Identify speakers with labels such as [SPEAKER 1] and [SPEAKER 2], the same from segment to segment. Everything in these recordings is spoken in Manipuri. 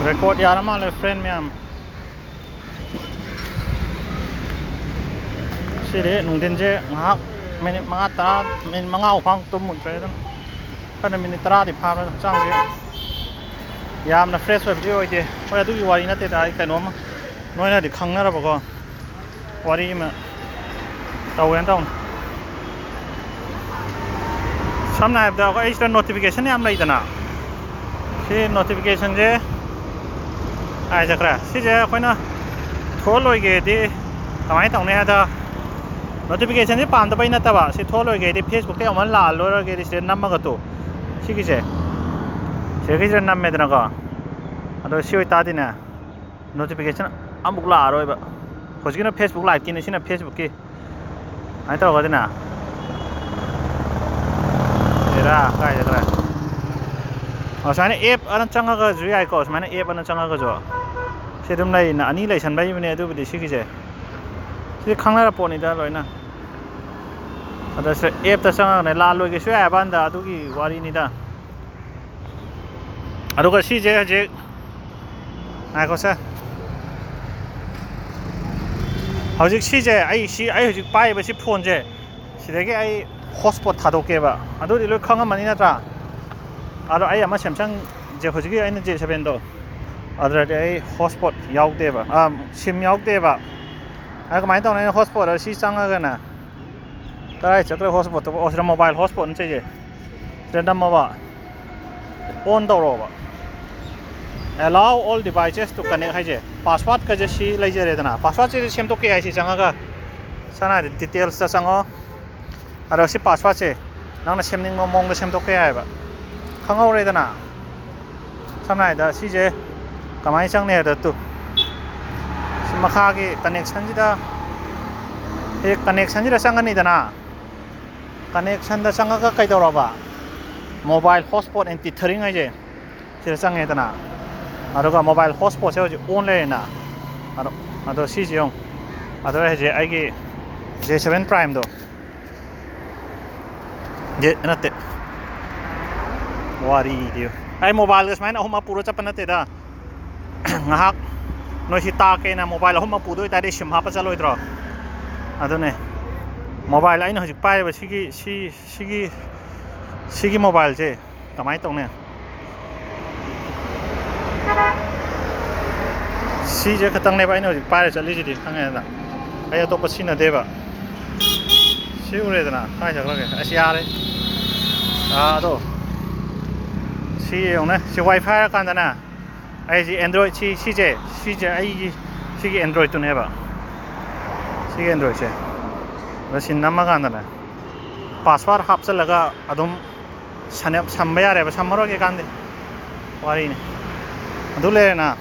[SPEAKER 1] record यार हमारे friend में हम सिरे नुंदिन जे हाँ मैंने मंगा तारा मैंने मंगा उफांग तुम मुझे तो पर मैंने तारा दिखा रहा चांग जे यार ना fresh web जो है पर तू की वारी ना तेरा क्या नोम नोई ना दिखाऊंगा रहा बको वारी में ताऊं ताऊं सामने ऐप दा कोई इस notification याम नहीं तना सी notification J ai chắc là xí giờ coi nó thua lôi cái đi cái máy tổng này ha ta notification thì pan tập bay nát ta ba xí thua lôi cái đi Facebook cái ông là lôi cái đi xí năm cái tu xí cái gì cái gì năm mấy đó có đó xí ta đi nè notification âm bục là rồi ba hồi cái nó Facebook live kia này xí là Facebook kia ai tao cái gì nè đây là cái gì đó sao này app anh chẳng có cái gì ai có sao này app anh chẳng có cái gì thế hôm nay là anh ấy lấy sẵn bây giờ này tôi bị xí cái gì khăng là bỏ này đó rồi nè đó sẽ app ta sang này là lôi cái số app anh đã tôi cái vài này đó đó cái xí gì ai có sao họ chỉ xí gì ai chỉ bay với xí phone gì xí cái ai hotspot tháo được ba đó thì lôi khăng mà này nè đó ai mà Samsung giờ hồi cái anh này J7 đó ở đây hotspot giao thế ba sim giao thế ba cái máy tao này hotspot là xí sang cái nè đây chắc là hotspot đó là mobile hotspot như thế gì trên đó mà ba on đâu rồi ba allow all devices to connect hay gì password cái gì xí lấy gì đấy nè password chỉ xem tôi cái gì sang cái sang này details ta sang ó ở xí password gì nó là xem những mong cái xem tôi cái gì ba không có rồi nè sau này đó xí gì cái máy sang này đó tu mà khác cái connection gì đó cái connection gì đó sang cái này đó nè connection đó sang cái đâu rồi ba mobile hotspot and tethering hay gì thì sang này đó nè ở đó mobile hotspot sẽ on lên nè ở đó xí gì không ở đó là gì ai cái J7 Prime đó vậy nó tệ wari dia ai mobile gas main ahuma puro chapan ate da ngahak noi sita ke na mobile ahuma pudoi ta de sim ha pa chaloi dro adone mobile ai no hojik pai ba sigi mobile je kamai tong ne si je khatang ne ba ai no hojik pai chali ji di khangai da ai to pa sin de ba si ure da na khai chak la ke asia le do ông này si wifi kan da na ai si android si je ai si android tu ne ba si android che ba sin nama kan da na password hap cha laga adum sanep samba ya re ba samaro ke kan de wari ne adu le na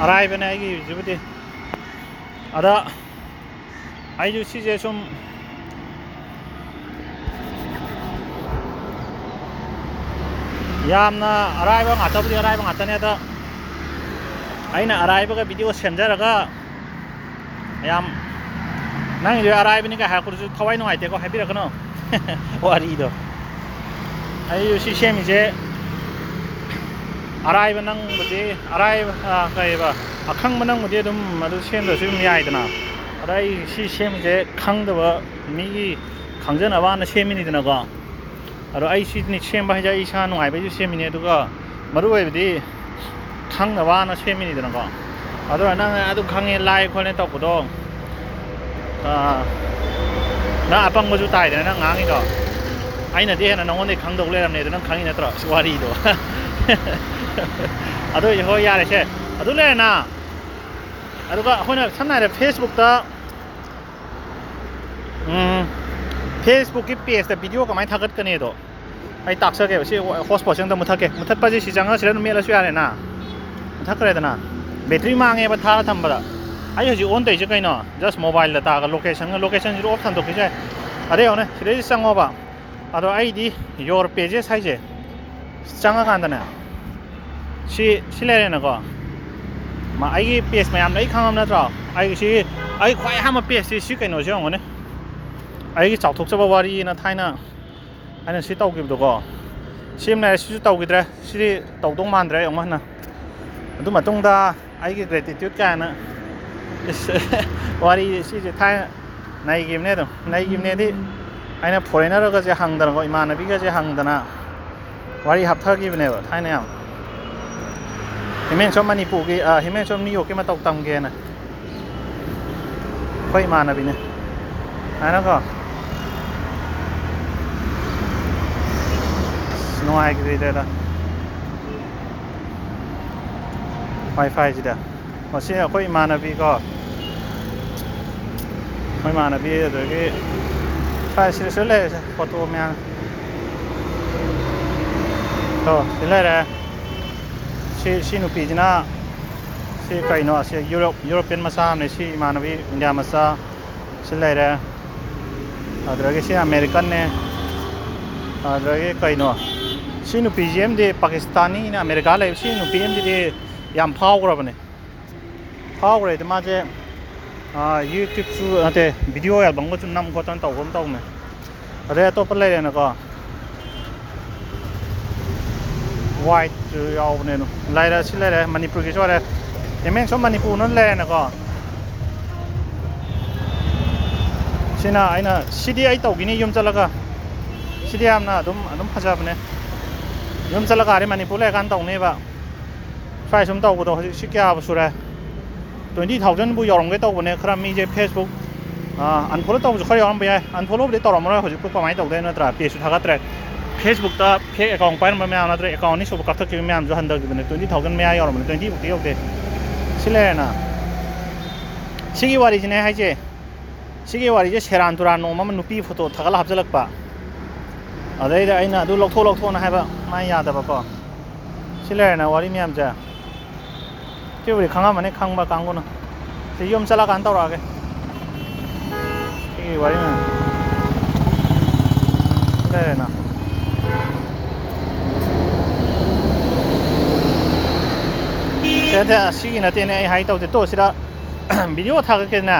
[SPEAKER 1] arai ba na ai jibute ada ai ju si je sum yamna arrive ngata budi arrive ngata ne da aina arrive ka video sender ga yam nang ri arrive ni ka ha kurju thawai no aite ko happy rakno wari do ayu si semi je arrive nang budi arrive ka ba akhang manang budi dum madu sem do sim yai dana arai si semi je khang da ba mi khangjan awa na semi ni dana ga rồi ai xin ni xem bao giờ ai sang ngoài bây giờ xem mình này đó mà rồi bây giờ khang là ba nó xem mình được không rồi năng adu khang này like coi lên tàu của đó na apang mo ju tai de na ngang ito ai na di na nong ne khang dog le ram ne na khang ni na tro swari do adu ho ya le che adu le na adu ga hona sanna re Facebook ta Facebook cái page là video của máy thắc cái này đó ai tác sao cái gì hotspot sang đó một thắc bao giờ chỉ chẳng có sẽ nó miễn là suy này nè thắc cái này nè battery mang nghe bắt thà thầm bả ai hơi on tới chứ cái nó just mobile là ta cái location gì off thằng đó cái gì ở đây này thì sang ngô bả ở đó ID your page size chẳng có cái nè si lại này có mà ai page mà em lấy không nữa rồi ai khoai ham page si cái nó chứ không này ai cái chọc thuốc cho bà wari na thay na ꯑꯩꯅ ꯁꯤ ꯇꯧꯈꯤꯕꯗꯣꯀꯣ ꯁꯤꯃ ꯁꯤꯁꯨ ꯇꯧꯈꯤꯗ꯭ꯔꯦ ꯁꯤꯗꯤ ꯇꯧꯗꯧ ꯃꯥꯟꯗ꯭ꯔꯦ ꯑꯃꯨꯛ ꯍꯟꯅ ꯑꯗꯨ ꯃꯇꯨꯡꯗ ꯑꯩꯒꯤ ꯒ꯭ꯔꯦꯇꯤꯇ꯭ꯌꯨꯠ ꯀꯥꯏꯅ ꯋꯥꯔꯤ ꯁꯤꯁꯦ ꯊꯥꯏꯅ ꯅꯩꯈꯤꯕꯅꯦ ꯑꯗꯨꯝ ꯅꯩꯈꯤꯕꯅꯦꯗꯤ ꯑꯩꯅ ꯐꯣꯔꯦꯅꯔꯒꯁꯦ ꯍꯪꯗꯅꯀꯣ ꯏꯃꯥꯟꯅꯕꯤꯒꯁꯦ ꯍꯪꯗꯅ ꯋꯥꯔꯤ ꯍꯥꯞꯊꯈꯤꯕꯅꯦꯕ ꯊꯥꯏꯅ ꯌꯥꯝ ꯍꯤꯃꯦꯟꯁꯣꯝ ꯃꯅꯤꯄꯨꯔꯒꯤ ꯍꯤꯃꯦꯟꯁꯣꯝ ꯅ꯭ꯌꯨ ꯌꯣꯔꯛꯀꯤ ꯃꯇꯧ ꯇꯝꯒꯦꯅ ꯑꯩꯈꯣꯏ ꯏꯃꯥꯟꯅꯕꯤꯅꯦ ꯍꯥꯏꯅꯀꯣ ꯅꯨꯡꯉꯥꯏꯈꯤꯗ꯭ꯔꯦꯗ ꯋꯥꯏ ꯐꯥꯏꯁꯤꯗ ꯃꯁꯤ ꯑꯩꯈꯣꯏ ꯏꯃꯥꯟꯅꯕꯤꯀꯣ ꯑꯩꯈꯣꯏ ꯏꯃꯥꯟꯅꯕꯤ ꯑꯗꯨꯗꯒꯤ ꯁꯤꯗꯁꯨ ꯂꯩꯔꯤꯁꯦ ꯐꯣꯇꯣ ꯃꯌꯥꯝ ꯁꯤ ꯂꯩꯔꯦ ꯁꯤ ꯅꯨꯄꯤꯁꯤꯅ ꯁꯤ ꯀꯩꯅꯣ ꯁꯤ ꯌꯨꯔꯣꯄꯤꯌꯟ ꯃꯆꯥ ꯑꯃꯅꯦ ꯁꯤ ꯏꯃꯥꯟꯅꯕꯤ ꯏꯟꯗꯤꯌꯥ ꯃꯆꯥ ꯁꯤ ꯂꯩꯔꯦ ꯑꯗꯨꯗꯒꯤ ꯁꯤ ꯑꯃꯦꯔꯤꯀꯟꯅꯦ ꯑꯗꯨꯗꯒꯤ ꯀꯩꯅꯣ ꯁꯤ ꯅꯨꯄꯤꯁꯤ ꯑꯃꯗꯤ ꯄꯥꯀꯤꯁꯇꯥꯅꯤꯅ ꯑꯃꯦꯔꯤꯀꯥ ꯂꯩꯕ ꯁꯤ ꯅꯨꯄꯤ ꯑꯃꯗꯤ ꯌꯥꯝ ꯐꯥꯎꯈ꯭ꯔꯕꯅꯦ ꯐꯥꯎꯈ꯭ꯔꯦꯗꯤ ꯃꯥꯁꯦ ꯌꯨꯇ꯭ꯌꯨꯕꯁꯨ ꯅꯠꯇꯦ ꯚꯤꯗꯤꯑꯣ ꯑꯦꯜꯕꯝꯒꯁꯨ ꯅꯝ ꯈꯣꯠꯇꯅ ꯇꯧꯕ ꯑꯃ ꯇꯧꯅꯦ ꯑꯗꯩ ꯑꯇꯣꯞꯄ ꯂꯩꯔꯦꯅꯀꯣ ꯋꯥꯏꯠꯁꯨ ꯌꯥꯎꯕꯅꯦ ꯂꯩꯔꯦ ꯁꯤ ꯂꯩꯔꯦ ꯃꯅꯤꯄꯨꯔꯒꯤꯁꯨ ꯑꯣꯏꯔꯦ ꯍꯤꯃꯦꯟꯁꯣꯝ ꯃꯅꯤꯄꯨꯔꯅ ꯂꯩꯔꯦꯅꯀꯣ ꯁꯤꯅ ꯑꯩꯅ ꯁꯤꯗꯤ ꯑꯩ ꯇꯧꯈꯤꯅꯤ ꯌꯨꯝ ꯆꯠꯂꯒ ꯁꯤꯗꯤ ꯌꯥꯝꯅ ꯑꯗꯨꯝ ꯐꯖꯕꯅꯦ ꯌꯨꯝ ꯆꯠꯂꯒ ꯑꯥꯗꯩ ꯃꯅꯤꯄꯨꯔ ꯂꯩꯔꯀꯥꯟꯗ ꯇꯧꯅꯦꯕ ꯁ꯭ꯋꯥꯏ ꯁꯨꯝ ꯇꯧꯕꯗꯣ ꯍꯧꯖꯤꯛ ꯁꯤ ꯀꯌꯥꯕꯨ ꯁꯨꯔꯦ 20,000ꯕꯨ ꯌꯧꯔꯝꯒꯦ ꯇꯧꯕꯅꯦ ꯈꯔ ꯃꯤꯁꯦ ꯐꯦꯁꯕꯨꯛ ꯑꯟꯐꯣꯂꯣ ꯇꯧꯕꯁꯨ ꯈꯔ ꯌꯥꯎꯔꯝꯕ ꯌꯥꯏ ꯑꯟꯐꯣꯂꯣꯕꯨꯗꯤ ꯇꯧꯔꯝꯃꯔꯣꯏ ꯍꯧꯖꯤꯛꯄꯨ ꯀꯃꯥꯏꯅ ꯇꯧꯗꯣꯏꯅꯣ ꯅꯠꯇ꯭ꯔꯥ ꯄꯦꯖꯁꯨ ꯊꯥꯒꯠꯇ꯭ꯔꯦ ꯐꯦꯁꯕꯨꯛꯇ ꯐꯦꯛ ꯑꯦꯀꯥꯎꯟ ꯄꯥꯏꯔꯝꯕ ꯃꯌꯥꯝ ꯅꯠꯇ꯭ꯔꯒ ꯑꯦꯀꯥꯎꯟ ꯑꯅꯤ ꯁꯨꯕ ꯀꯛꯊꯠꯈꯤꯕ ꯃꯌꯥꯝꯁꯨ ꯍꯟꯊꯈꯤꯕꯅꯦ 20,000 ꯃꯌꯥ ꯌꯧꯔꯝꯕꯅꯦ 20ꯐꯥꯎꯇꯤ ꯌꯧꯗꯦ ꯁꯤ ꯂꯩꯔꯦꯅ ꯁꯤꯒꯤ ꯋꯥꯔꯤꯁꯤꯅꯦ ꯍꯥꯏꯁꯦ ꯁꯤꯒꯤ ꯋꯥꯔꯤꯁꯦ ꯁꯦꯔꯥꯟ ꯇꯨꯔꯥꯟ ꯅꯣꯡꯃ ꯑꯃ ꯅꯨꯄꯤ ꯐꯣꯇꯣ ꯊꯥꯒꯠꯂ ꯍꯥꯞꯆꯤꯜꯂꯛꯄ ꯑꯗꯩꯗ ꯑꯩꯅ ꯑꯗꯨ ꯂꯧꯊꯣꯛꯅ ꯍꯥꯏꯕ ꯃꯥ ꯌꯥꯗꯕꯀꯣ ꯁꯤ ꯂꯩꯔꯦꯅ ꯋꯥꯔꯤ ꯃꯌꯥꯝꯁꯦ ꯁꯤꯕꯨꯗꯤ ꯈꯪꯉꯝꯃꯅꯤ ꯈꯪꯕ ꯀꯥꯡꯕꯨꯅ ꯁꯤ ꯌꯨꯝ ꯆꯠꯂꯀꯥꯟꯗ ꯇꯧꯔꯛꯑꯒꯦ ꯁꯤꯒꯤ ꯋꯥꯔꯤ ꯃꯌꯥꯝ ꯂꯩꯔꯦꯅ ꯁꯤꯒꯤ ꯅꯠꯇꯦꯅꯦ ꯑꯩ ꯍꯥꯏ ꯇꯧꯗꯦ ꯇꯣ ꯁꯤꯗ ꯚꯤꯗꯤꯑꯣ ꯊꯥꯒꯠꯀꯦꯗꯅ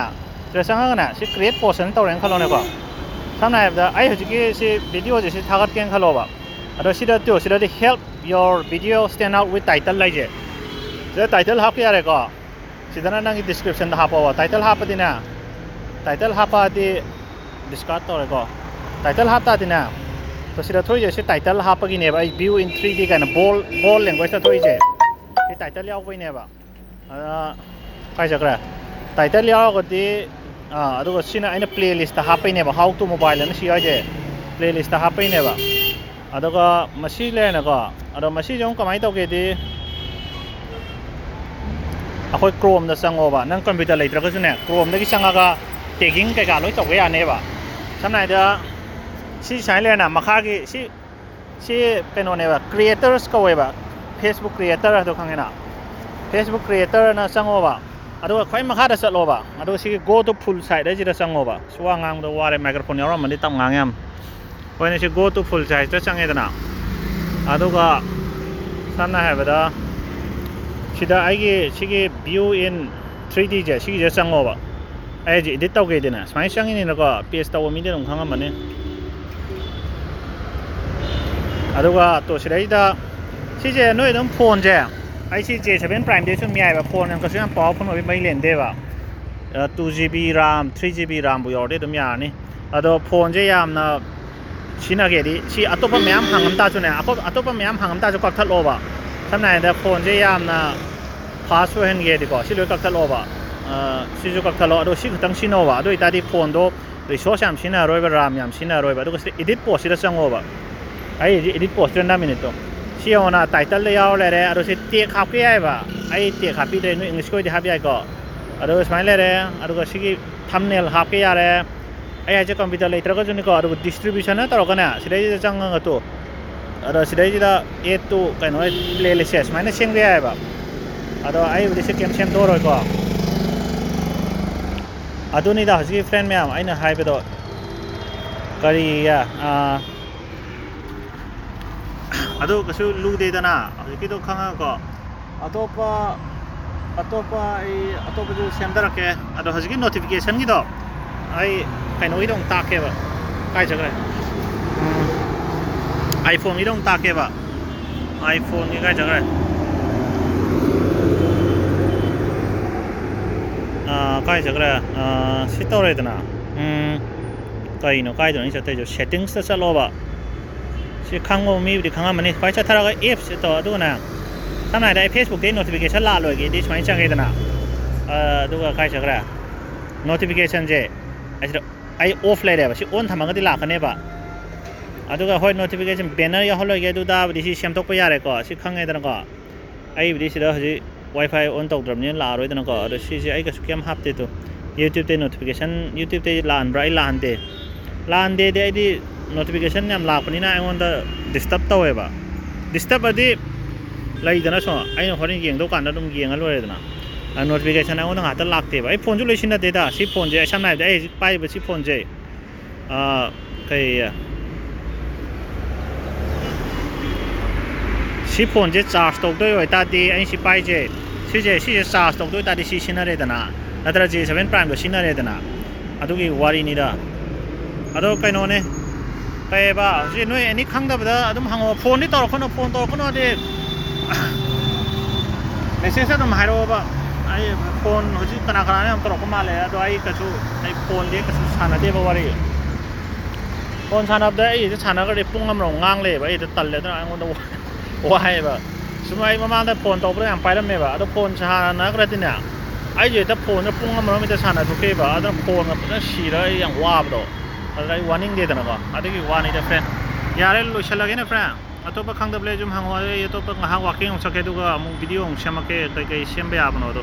[SPEAKER 1] ꯁꯤꯗ ꯆꯪꯉꯒꯅꯦ ꯁꯤ ꯀ꯭ꯔꯤꯌꯦꯠ ꯄꯣꯁꯟ ꯇꯧꯔꯦꯅ ꯈꯜꯂꯣꯅꯦꯀꯣ ꯁꯝꯅ ꯍꯥꯏꯔꯕꯗ ꯑꯩ ꯍꯧꯖꯤꯛꯀꯤ ꯁꯤ ꯚꯤꯗꯤꯑꯣꯁꯦ ꯁꯤ ꯊꯥꯒꯠꯀꯦꯅ ꯈꯜꯂꯣꯕ ꯑꯗꯣ ꯁꯤꯗꯗꯤ help your video stand out with title ꯂꯩꯁꯦ ꯁꯤꯗ ꯇꯥꯏꯇꯜ ꯍꯥꯞꯄ ꯌꯥꯔꯦꯀꯣ ꯁꯤꯗꯅ ꯅꯪꯒꯤ ꯗꯤꯁꯀ꯭ꯔꯤꯞꯁꯟꯗ ꯍꯥꯞꯄꯣꯕ ꯇꯥꯏꯇꯜ ꯍꯥꯞꯄꯗꯤꯅꯦ ꯇꯥꯏꯇꯜ ꯍꯥꯞꯄꯗꯤ ꯗꯤꯁꯀꯥꯔꯠ ꯇꯧꯔꯦꯀꯣ ꯇꯥꯏꯇꯜ ꯍꯥꯞꯇꯥꯗꯤꯅꯦ ꯁꯤꯗ ꯊꯣꯛꯏꯁꯦ ꯁꯤ ꯇꯥꯏꯇꯜ ꯍꯥꯞꯄꯒꯤꯅꯦꯕ ꯑꯩ ꯚ꯭ꯌꯨ ꯏꯟ 3D ꯀꯥꯏꯅ ꯕꯣꯜ ꯂꯦꯡꯒ꯭ꯋꯦꯖꯇ ꯊꯣꯛꯏꯁꯦ ꯁꯤ ꯇꯥꯏꯇꯜ ꯌꯥꯎꯕꯩꯅꯦꯕ ꯑꯗ ꯀꯥꯏ ꯆꯠꯈ꯭ꯔꯦ ꯇꯥꯏꯇꯜ ꯌꯥꯎꯔꯒꯗꯤ ꯑꯗꯨꯒ ꯁꯤꯅ ꯑꯩꯅ ꯄ꯭ꯂꯦ ꯂꯤꯁꯇ ꯍꯥꯞꯄꯩꯅꯦꯕ ꯍꯥꯎ ꯇꯨ ꯃꯣꯕꯥꯏꯜ ꯑꯅ ꯁꯤ ꯍꯥꯏꯁꯦ ꯄ꯭ꯂꯦ ꯂꯤꯁꯇ ꯍꯥꯞꯄꯩꯅꯦꯕ ꯑꯗꯨꯒ ꯃꯁꯤ ꯂꯩꯔꯦꯅꯀꯣ ꯑꯗꯣ ꯃꯁꯤꯁꯦ ꯑꯃꯨꯛ ꯀꯃꯥꯏꯅ ꯇꯧꯒꯦꯗꯤ ꯑꯩꯈꯣꯏ ꯀ꯭ꯔꯣꯝꯗ ꯆꯪꯉꯣꯕ ꯅꯪ ꯀꯝꯄ꯭ꯌꯨꯇꯔ ꯂꯩꯇ꯭ꯔꯒꯁꯨꯅꯦ ꯀ꯭ꯔꯣꯝꯗꯒꯤ ꯆꯪꯉꯒ ꯇꯦꯒꯤꯡ ꯀꯩꯀꯥ ꯂꯣꯏ ꯇꯧꯕ ꯌꯥꯅꯦꯕ ꯁꯝꯅ ꯍꯥꯏꯔꯕꯗ ꯁꯤ ꯁꯨꯃꯥꯏꯅ ꯂꯩꯔꯦꯅ ꯃꯈꯥꯒꯤ ꯁꯤ ꯀꯩꯅꯣꯅꯦꯕ ꯀ꯭ꯔꯤꯌꯦꯇꯔꯁ ꯀꯧꯋꯦꯕ ꯐꯦꯁꯕꯨꯛ ꯀ꯭ꯔꯤꯌꯦꯇꯔ ꯍꯥꯏꯗꯣ ꯈꯪꯉꯦꯅ ꯐꯦꯁꯕꯨꯛ ꯀ꯭ꯔꯤꯌꯦꯇꯔꯅ ꯆꯪꯉꯣꯕ ꯑꯗꯨꯒ ꯈ꯭ꯋꯥꯏ ꯃꯈꯥꯗ ꯆꯠꯂꯣꯕ ꯑꯗꯨꯒ ꯁꯤꯒꯤ ꯒो ꯇꯨ ꯐꯨꯜ ꯁꯥꯏꯠ ꯍꯥꯏꯁꯤꯗ ꯆꯪꯉꯣꯕ ꯋꯥ ꯉꯥꯡꯕꯗ ꯋꯥꯔꯦ ꯃꯥꯏꯀ꯭ꯔꯣꯐꯣꯟ ꯌꯥꯎꯔꯝꯃꯗꯤ ꯇꯞ ꯉꯥꯡ ꯌꯥꯝ ꯍꯣꯏꯅꯦ ꯁꯤ ꯒꯣ ꯇꯨ ꯐꯨꯜ ꯁꯥꯏꯖꯇ ꯆꯪꯉꯦꯗꯅ ꯑꯗꯨꯒ ꯁꯝꯅ ꯍꯥꯏꯔꯕꯗ ꯁꯤꯗ ꯑꯩꯒꯤ ꯁꯤꯒꯤ ꯚ꯭ꯌꯨ ꯏꯟ 3Dꯁꯦ ꯁꯤꯒꯤꯁꯦ ꯆꯪꯉꯣꯕ ꯑꯩ ꯍꯧꯖꯤꯛ ꯏꯗꯤꯠ ꯇꯧꯒꯦꯗꯅ ꯁꯨꯃꯥꯏꯅ ꯆꯪꯉꯤꯅꯤꯅꯀꯣ ꯄꯦꯖ ꯇꯧꯕ ꯃꯤꯗꯤ ꯑꯗꯨꯝ ꯈꯪꯉꯝꯃꯅꯤ ꯑꯗꯨꯒ ꯁꯤꯗꯩꯗ ꯁꯤꯁꯦ ꯅꯣꯏ ꯑꯗꯨꯝ ꯐꯣꯟꯁꯦ ꯑꯩ ꯁꯤ J7 ꯄ꯭ꯔꯥꯏꯝꯗꯤ ꯁꯨꯝ ꯌꯥꯏꯕ ꯐꯣꯟ ꯀꯩꯁꯨ ꯌꯥꯝ ꯄꯋꯥꯔꯐꯨꯜ ꯑꯣꯏꯕ ꯃꯩ ꯂꯦꯟꯗꯦꯕ 2GB RAM 3GB RAMꯕꯨ ꯌꯧꯔꯗꯤ ꯑꯗꯨꯝ ꯌꯥꯔꯅꯤ ꯑꯗꯣ ꯐꯣꯟꯁꯦ ꯌꯥꯝꯅ ꯁꯤꯖꯤꯟꯅꯒꯦꯗꯤ ꯁꯤ ꯑꯇꯣꯞꯄ ꯃꯌꯥꯝ ꯍꯪꯉꯝ ꯇꯥꯁꯨꯅꯦ ꯑꯇꯣꯞꯄ ꯃꯌꯥꯝ ꯍꯪꯉꯝ ꯇꯥꯁꯨ ꯀꯛꯊꯠꯂꯣꯕ ꯁꯝꯅ ꯍꯥꯏꯔꯕꯗ ꯐꯣꯟꯁꯦ ꯌꯥꯝꯅ ꯐꯥꯁ ꯑꯣꯏꯍꯟꯒꯦꯗꯤꯀꯣ ꯁꯤ ꯂꯣꯏ ꯀꯛꯊꯠꯂꯣꯕ ꯁꯤꯁꯨ ꯀꯛꯊꯠꯂꯣ ꯑꯗꯣ ꯁꯤ ꯈꯛꯇꯪ ꯁꯤꯖꯤꯟꯅꯧꯕ ꯑꯗꯨ ꯑꯣꯏꯇꯥꯔꯗꯤ ꯐꯣꯟꯗꯣ ꯔꯤꯁꯣꯔꯁ ꯌꯥꯝ ꯁꯤꯖꯤꯟꯅꯔꯣꯏꯕ RAM ꯌꯥꯝ ꯁꯤꯖꯤꯟꯅꯔꯣꯏꯕ ꯑꯗꯨꯒ ꯁꯤꯗ ꯏꯗꯤꯠ ꯄꯣꯁꯁꯤꯗ ꯆꯪꯉꯣꯕ ꯑꯩ ꯍꯧꯖꯤꯛ ꯏꯗꯤꯠ ꯄꯣꯁꯇ ꯅꯝꯃꯤꯅꯤꯇꯣ ꯁꯤ ꯌꯦꯡꯉꯣꯅ ꯇꯥꯏꯇꯜꯗ ꯌꯥꯎꯔ ꯂꯩꯔꯦ ꯑꯗꯣ ꯁꯤ ꯇꯦꯛ ꯍꯥꯞꯀꯦ ꯌꯥꯏꯕ ꯑꯩ ꯇꯦꯛ ꯍꯥꯞꯄꯤꯗ꯭ꯔꯦ ꯅꯣꯏ ꯏꯪꯂꯤꯁꯀꯤ ꯑꯣꯏꯗꯤ ꯍꯥꯞ ꯌꯥꯏꯀꯣ ꯑꯗꯨꯒ ꯁꯨꯃꯥꯏꯅ ꯂꯩꯔꯦ ꯑꯗꯨꯒ ꯁꯤꯒꯤ ꯊꯝꯅꯦꯜ ꯍꯥꯞꯀꯦ ꯌꯥꯔꯦ ꯑꯩ ꯍꯥꯏꯁꯦ ꯀꯝꯄ꯭ꯌꯨꯇꯔ ꯂꯩꯇ꯭ꯔꯒꯁꯨꯅꯤꯀꯣ ꯑꯗꯨꯒ ꯗꯤꯁꯇ꯭ꯔꯤꯕ꯭ꯌꯨꯁꯟꯅ ꯇꯧꯔꯒꯅꯦ ꯁꯤꯗꯩꯁꯤꯗ ꯆꯪꯉꯒ ꯑꯗꯣ ꯁꯤꯗꯩꯁꯤꯗ ꯑꯦꯠ ꯇꯨ ꯀꯩꯅꯣ ꯄ꯭ꯂꯦ ꯂꯤꯁꯁꯦ ꯁꯨꯃꯥꯏꯅ ꯁꯦꯝꯕ ꯌꯥꯏꯑꯕ ꯑꯗꯣ ꯑꯩꯕꯨꯗꯤ ꯁꯤ ꯀꯩꯝ ꯁꯦꯝꯗꯣꯛꯑꯔꯣꯏꯀꯣ ꯑꯗꯨꯅꯤꯗ ꯍꯧꯖꯤꯛꯀꯤ ꯐ꯭ꯔꯦꯟ ꯃꯌꯥꯝ ꯑꯩꯅ ꯍꯥꯏꯕꯗꯣ ꯀꯔꯤ ꯑꯗꯨ ꯀꯩꯁꯨ ꯂꯨꯗꯦꯗꯅ ꯍꯧꯖꯤꯛꯀꯤꯗꯣ ꯈꯪꯉꯒꯀꯣ ꯑꯇꯣꯞꯄ ꯑꯩ ꯑꯇꯣꯞꯄꯁꯨ ꯁꯦꯝꯗꯔꯛꯀꯦ ꯑꯗꯣ ꯍꯧꯖꯤꯛꯀꯤ ꯅꯣꯇꯤꯐꯤꯀꯦꯁꯟꯒꯤꯗꯣ ꯑꯩ ꯀꯩꯅꯣꯒꯤꯗꯣ ꯑꯃꯨꯛ ꯇꯥꯛꯀꯦꯕ ꯀꯥꯏ ꯆꯠꯈ꯭ꯔꯦ iPhone 이동 따게봐 iPhone 이가 저거 काय 저거 시도래 되나 काय नो काय 되는 저때 저 세팅스 살로바 시 강모 미비 강하면快차 타라가 apps 또 누구나 상나이다 Facebook 데 notification 라로게 디 스마이 창게다나 누가 काय 저거 notification 제 아이 off 레레바 시 on 담아가디 라카네바 아두가 호이 notification banner 야 홀로게 두다 비시 샘톡 야래거 시 강에다가 아이 비시다 하지 Wi-Fi on tokdramni la roi dana ko ado si ai ka sukyam hapte to YouTube te notification YouTube te lan brai lan de de di notification yam la pani na angon da disturb tawe ba disturb adi lai dana so ai no horin yeng do kan da dum yeng a loi dana notification angon nga ta lak te ba ai phone ju loi sin da de da si phone je sam nai da ai pai ba si phone je kai si phone je charge tok doi oi ta di ai si pai je si charge tok doi ta di si sinare dana natra J7 Prime ko sinare dana adugi wari ni da ado kai no ne kai ba si noi ani khang da ba adum hango phone ni tor khono phone tor khono de message adum hairo ba ai phone hoji kana kana ne am tor ko male ado ai ka chu ai phone de ka su sana de ba wari phone sana da ai je sana ga de pung am rong ngang le ba ai de tal le da ai ngon da why ba sumai mama da phone to bra am pai lam me ba ado phone cha na ka tin na ai je ta phone na pung am ro mi ta sana to ke ba ado phone na si ra yang wa ba do ado ai warning de da na ba ado ki wa ni da friend yare lo shala ge na friend ato ba khang da ble jum hang wa ye to ba ngah walking sa ke du ga mu video ang shama ke kai kai sem ba ya ba no do